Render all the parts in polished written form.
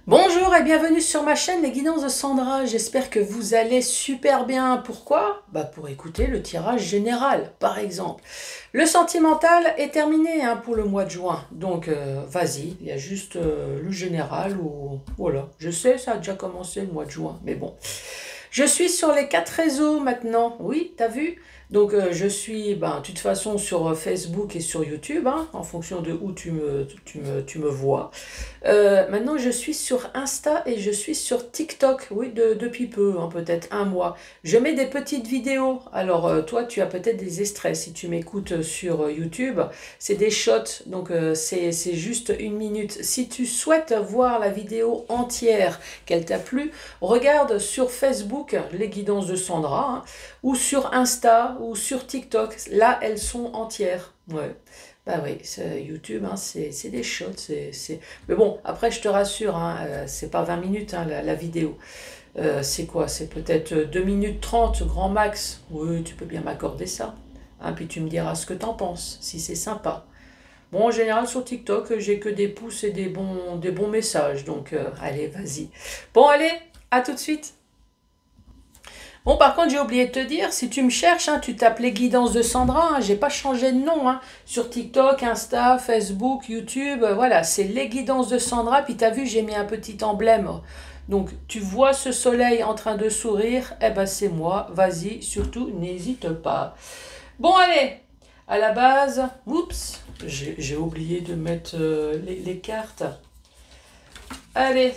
Bonjour et bienvenue sur ma chaîne Les Guidances de Sandra. J'espère que vous allez super bien. Pourquoi? Pour écouter le tirage général, par exemple. Le sentimental est terminé pour le mois de juin. Donc, vas-y, il y a juste le général ou... Voilà, je sais, ça a déjà commencé le mois de juin, mais bon. Je suis sur les 4 réseaux maintenant. Oui, t'as vu? Donc je suis de toute façon sur Facebook et sur YouTube, en fonction de où tu me vois. Maintenant je suis sur Insta et je suis sur TikTok, oui, depuis peu, peut-être un mois. Je mets des petites vidéos. Alors toi tu as peut-être des extraits si tu m'écoutes sur YouTube. C'est des shots, donc c'est juste une minute. Si tu souhaites voir la vidéo entière, qu'elle t'a plu, regarde sur Facebook les guidances de Sandra, ou sur Insta ou sur TikTok. Là, elles sont entières. Ouais. Bah oui, YouTube, c'est des shots. Mais bon, après, je te rassure, c'est pas 20 minutes la vidéo. C'est quoi? C'est peut-être 2 minutes 30, grand max. Oui, tu peux bien m'accorder ça. Puis tu me diras ce que t'en penses, si c'est sympa. Bon, en général, sur TikTok, j'ai que des pouces et des bons messages. Donc, allez, vas-y. Bon, allez, à tout de suite. Bon, par contre, j'ai oublié de te dire, si tu me cherches, tu tapes les guidances de Sandra, j'ai pas changé de nom, sur TikTok, Insta, Facebook, YouTube, voilà, c'est les guidances de Sandra, puis t'as vu, j'ai mis un petit emblème. Donc, tu vois ce soleil en train de sourire, c'est moi, vas-y, surtout, n'hésite pas. Bon, allez, à la base, oups, j'ai oublié de mettre les cartes. Allez,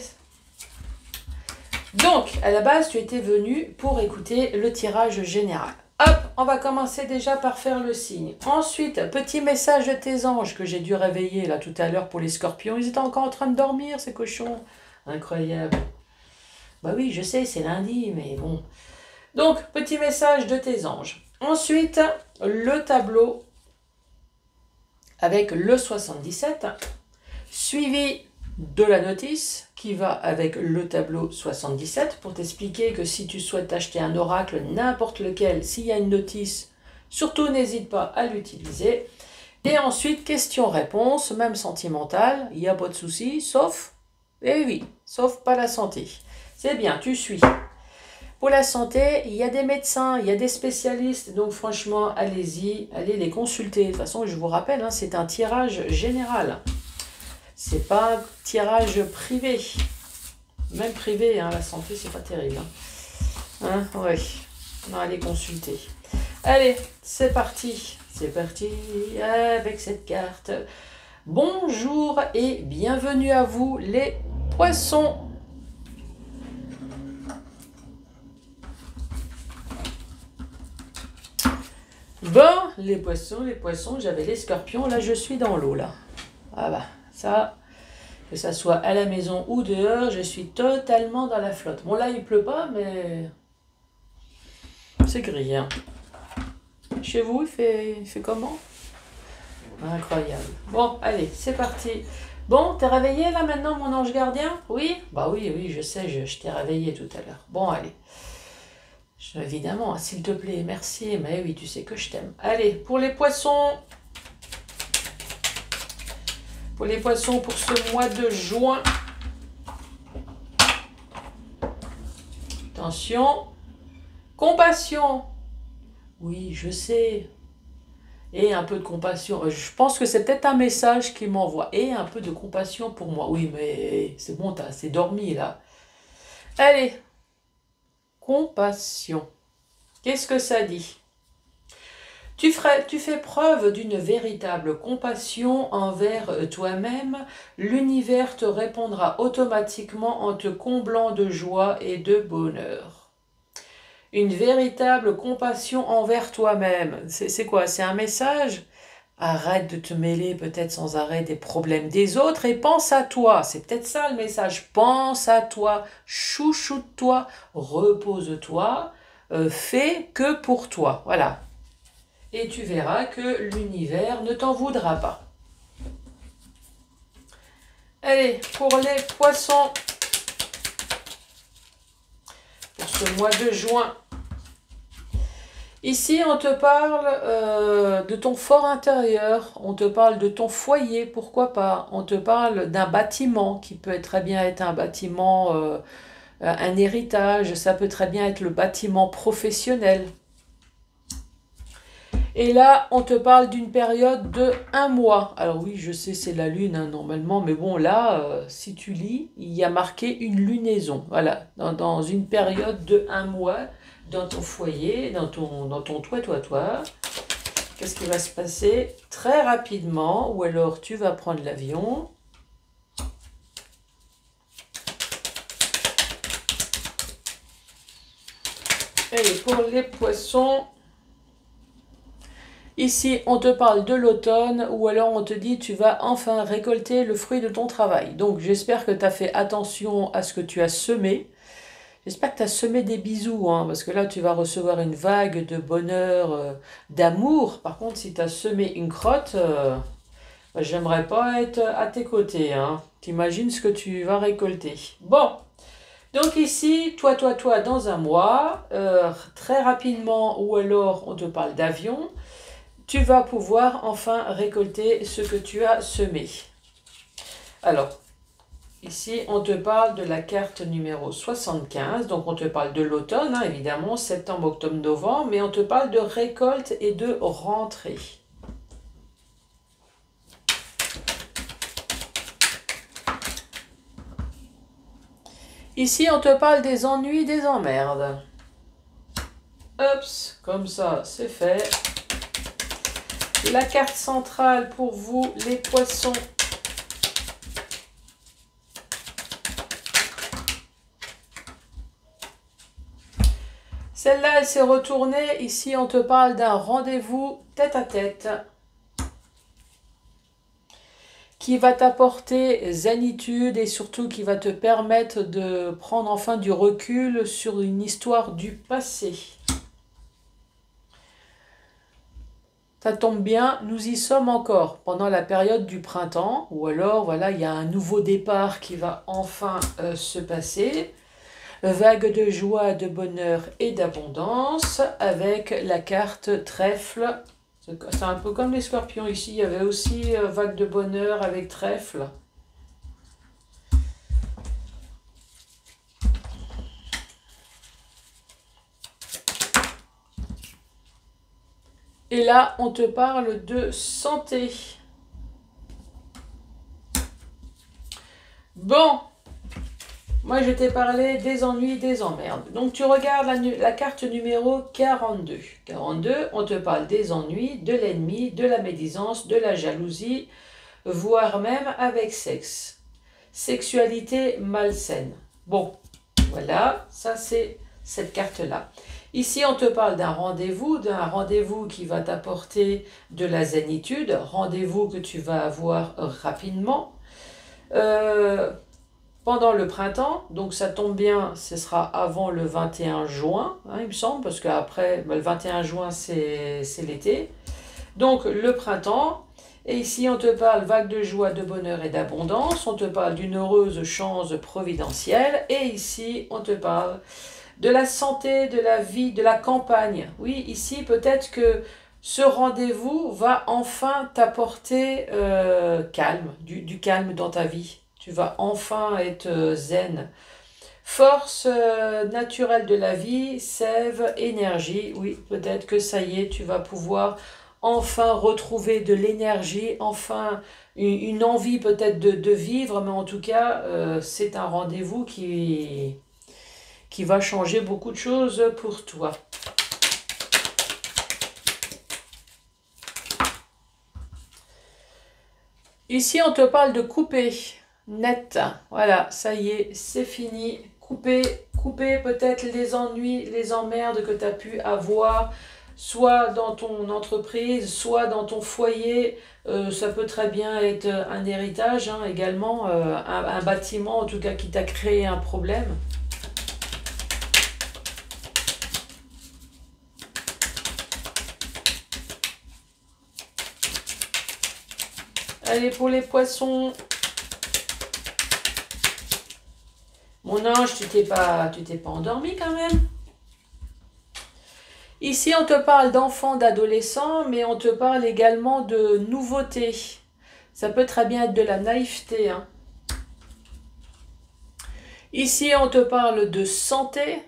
donc, à la base, tu étais venu pour écouter le tirage général. Hop, on va commencer déjà par faire le signe. Ensuite, petit message de tes anges que j'ai dû réveiller là tout à l'heure pour les scorpions. Ils étaient encore en train de dormir, ces cochons. Incroyable. Bah oui, je sais, c'est lundi, mais bon. Donc, petit message de tes anges. Ensuite, le tableau avec le 77, suivi de la notice qui va avec le tableau 77 pour t'expliquer que si tu souhaites acheter un oracle, n'importe lequel, s'il y a une notice, surtout n'hésite pas à l'utiliser. Et ensuite, question-réponse, même sentimentale, il n'y a pas de souci, sauf, eh oui, sauf pas la santé. C'est bien, tu suis. Pour la santé, il y a des médecins, il y a des spécialistes, donc franchement, allez-y, allez les consulter. De toute façon, je vous rappelle, c'est un tirage général. C'est pas un tirage privé. Même privé, la santé, c'est pas terrible. Ouais. On va aller consulter. Allez, c'est parti. C'est parti avec cette carte. Bonjour et bienvenue à vous, les poissons. Bon, les poissons, j'avais les scorpions, là je suis dans l'eau, là. Ça, que ça soit à la maison ou dehors, je suis totalement dans la flotte. Bon, là, il pleut pas, mais c'est gris. Chez vous, il fait comment? Incroyable. Bon, allez, c'est parti. Bon, t'es réveillé, là, maintenant, mon ange gardien? Oui? Bah oui, je sais, je t'ai réveillé tout à l'heure. Bon, allez. Évidemment, s'il te plaît, merci. Mais oui, tu sais que je t'aime. Allez, pour les poissons... Pour les poissons, pour ce mois de juin. Attention. Compassion. Oui, je sais. Et un peu de compassion. Je pense que c'est peut-être un message qu'il m'envoie. Et un peu de compassion pour moi. Oui, mais c'est bon, t'as assez dormi là. Allez. Compassion. Qu'est-ce que ça dit? Tu fais preuve d'une véritable compassion envers toi-même. L'univers te répondra automatiquement en te comblant de joie et de bonheur. Une véritable compassion envers toi-même. C'est quoi? C'est un message? Arrête de te mêler peut-être sans arrêt des problèmes des autres et pense à toi. C'est peut-être ça le message. Pense à toi, chouchoute-toi, repose-toi, fais que pour toi. Voilà. Et tu verras que l'univers ne t'en voudra pas. Allez, pour les poissons, pour ce mois de juin, Ici, on te parle de ton fort intérieur, on te parle de ton foyer, pourquoi pas. On te parle d'un bâtiment qui peut très bien être un bâtiment, un héritage, ça peut très bien être le bâtiment professionnel. Et là, on te parle d'une période de 1 mois. Alors oui, je sais, c'est la lune hein, normalement, mais bon, là, si tu lis, il y a marqué une lunaison. Voilà, dans une période de 1 mois, dans ton foyer, dans ton toit. Qu'est-ce qui va se passer très rapidement? Ou alors tu vas prendre l'avion. Et pour les poissons... Ici, on te parle de l'automne ou alors on te dit tu vas enfin récolter le fruit de ton travail. Donc j'espère que tu as fait attention à ce que tu as semé. J'espère que tu as semé des bisous, hein, parce que là tu vas recevoir une vague de bonheur, d'amour. Par contre, si tu as semé une crotte, j'aimerais pas être à tes côtés. Hein. T'imagines ce que tu vas récolter. Bon, donc ici, toi, dans 1 mois, très rapidement, ou alors on te parle d'avion. Tu vas pouvoir enfin récolter ce que tu as semé. Alors, ici, on te parle de la carte numéro 75. Donc, on te parle de l'automne, hein, évidemment, septembre, octobre, novembre. Mais on te parle de récolte et de rentrée. Ici, on te parle des ennuis, des emmerdes. Hop, comme ça, c'est fait. La carte centrale pour vous, les poissons. Celle-là, elle s'est retournée. Ici, on te parle d'un rendez-vous tête-à-tête qui va t'apporter zénitude et surtout qui va te permettre de prendre enfin du recul sur une histoire du passé. Ça tombe bien, nous y sommes encore pendant la période du printemps, ou alors voilà, il y a un nouveau départ qui va enfin se passer. Vague de joie, de bonheur et d'abondance avec la carte trèfle. C'est un peu comme les scorpions ici, il y avait aussi vague de bonheur avec trèfle. Et là, on te parle de santé. Bon, moi je t'ai parlé des ennuis, des emmerdes. Donc tu regardes la carte numéro 42. 42, on te parle des ennuis, de l'ennemi, de la médisance, de la jalousie, voire même avec sexe. Sexualité malsaine. Bon, voilà, ça c'est cette carte-là. Ici, on te parle d'un rendez-vous qui va t'apporter de la zénitude, rendez-vous que tu vas avoir rapidement pendant le printemps. Donc ça tombe bien, ce sera avant le 21 juin, hein, il me semble, parce qu'après, le 21 juin, c'est l'été. Donc le printemps. Et ici, on te parle vague de joie, de bonheur et d'abondance. On te parle d'une heureuse chance providentielle. Et ici, on te parle de la santé, de la vie, de la campagne. Oui, ici, peut-être que ce rendez-vous va enfin t'apporter calme, du calme dans ta vie. Tu vas enfin être zen. Force naturelle de la vie, sève, énergie. Oui, peut-être que ça y est, tu vas pouvoir enfin retrouver de l'énergie, enfin une envie peut-être de vivre, mais en tout cas, c'est un rendez-vous qui va changer beaucoup de choses pour toi. Ici, on te parle de couper, net. Voilà, ça y est, c'est fini. Couper peut-être les ennuis, les emmerdes que tu as pu avoir, soit dans ton entreprise, soit dans ton foyer. Ça peut très bien être un héritage hein, également, un bâtiment en tout cas qui t'a créé un problème. Allez, pour les poissons. Mon ange, tu t'es pas endormi quand même? Ici, on te parle d'enfants, d'adolescents, mais on te parle également de nouveautés. Ça peut très bien être de la naïveté, hein. Ici, on te parle de santé.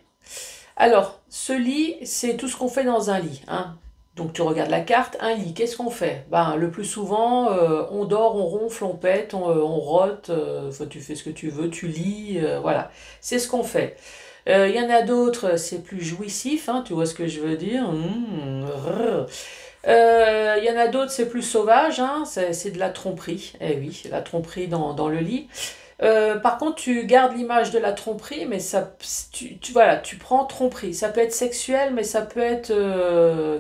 Alors, ce lit, c'est tout ce qu'on fait dans un lit, hein. Donc tu regardes la carte, un lit, qu'est-ce qu'on fait? Ben, le plus souvent, on dort, on ronfle, on pète, on rote, enfin, tu fais ce que tu veux, tu lis, voilà. C'est ce qu'on fait. Il y en a d'autres, c'est plus jouissif, hein, tu vois ce que je veux dire? Il y en a d'autres, c'est plus sauvage, hein, c'est de la tromperie. Eh oui, la tromperie dans le lit. Par contre, tu gardes l'image de la tromperie, mais ça, voilà, tu prends tromperie. Ça peut être sexuel, mais ça peut être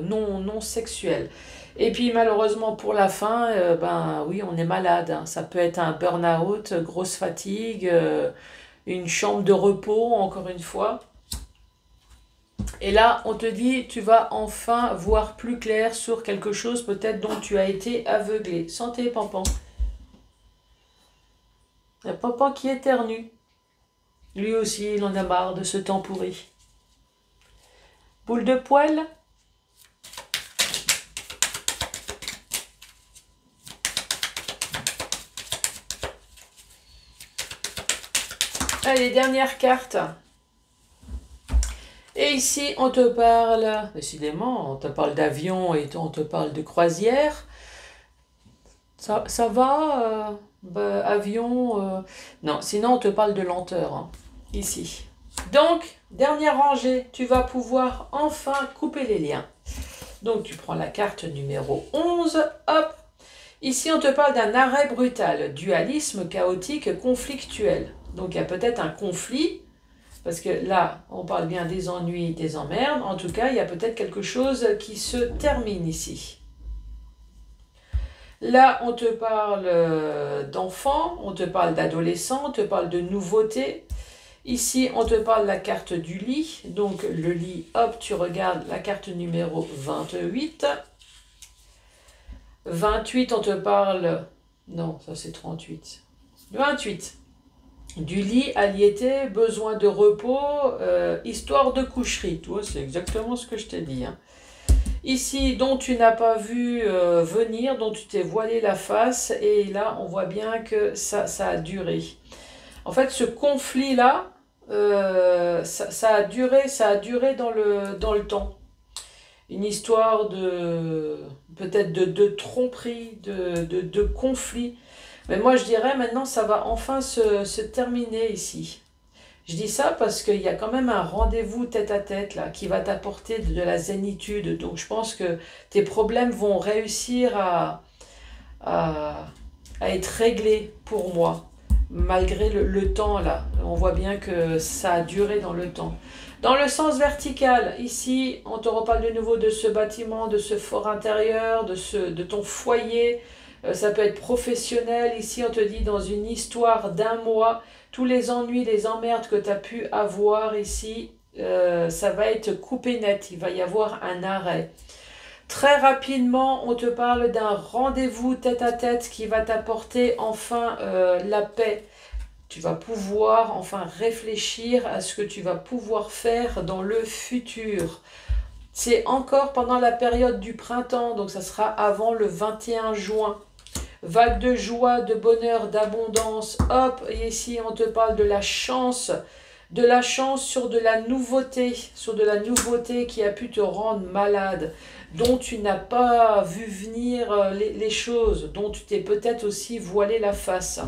non sexuel. Et puis malheureusement pour la fin, ben oui, on est malade, hein. Ça peut être un burn-out, grosse fatigue, une chambre de repos, encore une fois. Et là, on te dit, tu vas enfin voir plus clair sur quelque chose peut-être dont tu as été aveuglé. Santé, Pampan. Il y a Pampan qui éternue. Lui aussi, il en a marre de ce temps pourri. Boule de poêle. Allez, dernière carte. Et ici, on te parle, décidément, on te parle d'avion et on te parle de croisière. Ça va bah, avion non, sinon on te parle de lenteur, hein, ici. Donc, dernière rangée, tu vas pouvoir enfin couper les liens. Donc, tu prends la carte numéro 11, hop. Ici, on te parle d'un arrêt brutal, dualisme chaotique conflictuel. Donc, il y a peut-être un conflit, parce que là, on parle bien des ennuis, des emmerdes. En tout cas, il y a peut-être quelque chose qui se termine ici. Là, on te parle d'enfants, on te parle d'adolescents, on te parle de nouveautés. Ici, on te parle de la carte du lit. Donc, le lit, hop, tu regardes la carte numéro 28. 28, on te parle... Non, ça c'est 38. 28. Du lit, aliété, besoin de repos, histoire de coucherie. Toi, c'est exactement ce que je t'ai dit, hein. Ici, dont tu n'as pas vu venir, dont tu t'es voilé la face. Et là, on voit bien que ça a duré. En fait, ce conflit-là, ça a duré dans le temps. Une histoire de peut-être de tromperie, de conflit. Mais moi, je dirais maintenant, ça va enfin se terminer ici. Je dis ça parce qu'il y a quand même un rendez-vous tête-à-tête là, qui va t'apporter de la zénitude. Donc, je pense que tes problèmes vont réussir à être réglés pour moi. Malgré le temps là, on voit bien que ça a duré dans le temps. Dans le sens vertical, ici, on te reparle de nouveau de ce bâtiment, de ce fort intérieur, de ton foyer. Ça peut être professionnel. Ici, on te dit dans une histoire d'un mois, tous les ennuis, les emmerdes que tu as pu avoir ici, ça va être coupé net. Il va y avoir un arrêt. Très rapidement, on te parle d'un rendez-vous tête-à-tête qui va t'apporter enfin la paix. Tu vas pouvoir enfin réfléchir à ce que tu vas pouvoir faire dans le futur. C'est encore pendant la période du printemps, donc ça sera avant le 21 juin. Vague de joie, de bonheur, d'abondance. Hop, et ici on te parle de la chance sur de la nouveauté qui a pu te rendre malade, dont tu n'as pas vu venir les choses, dont tu t'es peut-être aussi voilé la face.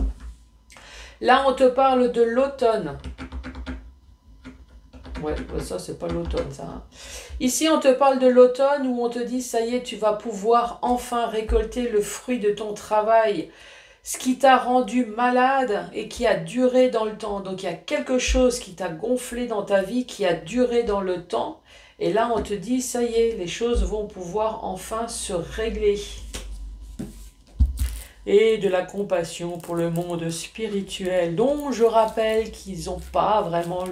Là, on te parle de l'automne. Ouais, ça, c'est pas l'automne, ça, hein. Ici, on te parle de l'automne où on te dit, ça y est, tu vas pouvoir enfin récolter le fruit de ton travail. Ce qui t'a rendu malade et qui a duré dans le temps. Donc, il y a quelque chose qui t'a gonflé dans ta vie, qui a duré dans le temps. Et là, on te dit, ça y est, les choses vont pouvoir enfin se régler. Et de la compassion pour le monde spirituel, dont je rappelle qu'ils n'ont pas vraiment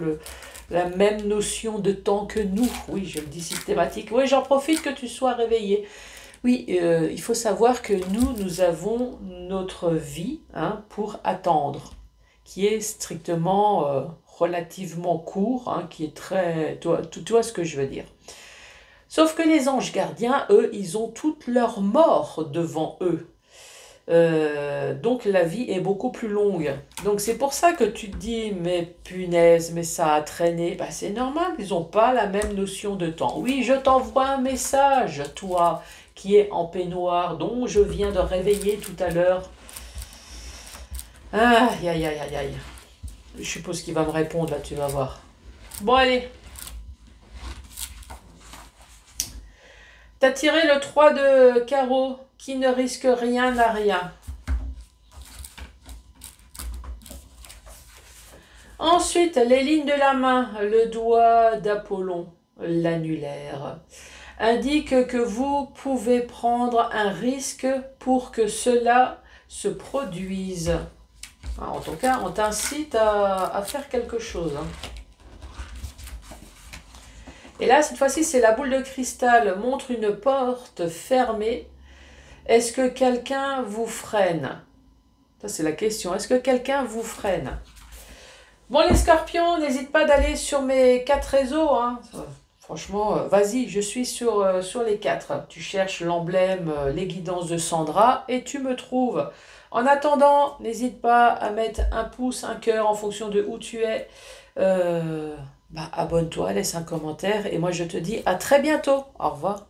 la même notion de temps que nous. Oui, je le dis systématique. Oui, j'en profite que tu sois réveillé. Oui, il faut savoir que nous avons notre vie, hein, pour attendre, qui est strictement relativement court, hein, qui est très... Tu vois ce que je veux dire. Sauf que les anges gardiens, eux, ils ont toute leur mort devant eux. Donc la vie est beaucoup plus longue. Donc c'est pour ça que tu te dis, mais punaise, mais ça a traîné. Bah, c'est normal, ils n'ont pas la même notion de temps. Oui, je t'envoie un message, toi, qui est en peignoir, dont je viens de réveiller tout à l'heure. Aïe, aïe, aïe, aïe, aïe. Je suppose qu'il va me répondre, là, tu vas voir. Bon, allez. T'as tiré le 3 de carreau, qui ne risque rien à rien. Ensuite, les lignes de la main, le doigt d'Apollon, l'annulaire, indiquent que vous pouvez prendre un risque pour que cela se produise. En tout cas, on t'incite à faire quelque chose. Et là, cette fois-ci, c'est la boule de cristal, montre une porte fermée. Est-ce que quelqu'un vous freine? Ça, c'est la question. Est-ce que quelqu'un vous freine? Bon, les scorpions, n'hésite pas d'aller sur mes 4 réseaux. Hein. Franchement, vas-y, je suis sur les 4. Tu cherches l'emblème, les guidances de Sandra et tu me trouves. En attendant, n'hésite pas à mettre un pouce, un cœur en fonction de où tu es. Abonne-toi, laisse un commentaire et moi je te dis à très bientôt. Au revoir.